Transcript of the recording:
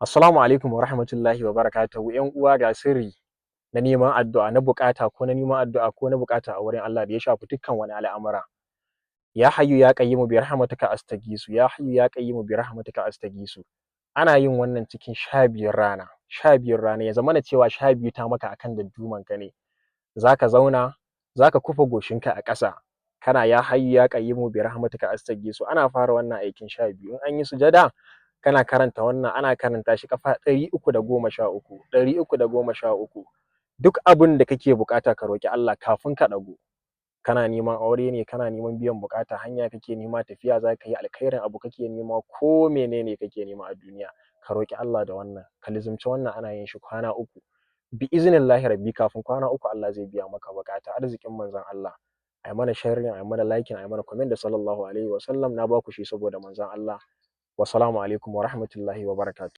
Assalamu alaikum wa rahmatullahi wa barakatuhu. ‘Yan uwa ga sirri na neman addu'a na bukata ko na neman addu'a ko na bukata a wurin Allah da ya shafi dukkan wani al'amura. Ya hayyu ya qayyimu bi rahmatika astagisu, ya hayyu ya qayyimu bi rahmatika astagisu. Ana yin wannan cikin 12 rana, 12 rana ya zamana cewa 12 ta maka akan dadduman ka ne. Zaka zauna, zaka kufa goshinka a ƙasa. Kana ya hayyu ya qayyimu bi rahmatika astagisu. Ana fara wannan aikin 12. In an yi sujada, kana karanta wannan, ana karanta shi kafa 313, 313. Duk abin da kake bukata ka roki Allah kafin ka dago. Kana neman aure ne, kana neman biyan bukata, hanya kake nema, tafiya zaka yi, alkhairin abu kake nema, ko menene kake nema a duniya, ka roki Allah da wannan. Ka lizumci wannan, ana yin shi kwana 3. Bi iznillahi rabbi kafin kwana 3 Allah zai biya maka bukata. Arzikin manzon Allah. Ai mana sharing, ai mana liking, ai mana comment da sallallahu alaihi wasallam. Na baku shi saboda manzon Allah. Wassalamu alaikum wa rahmatullahi wa barakatuh.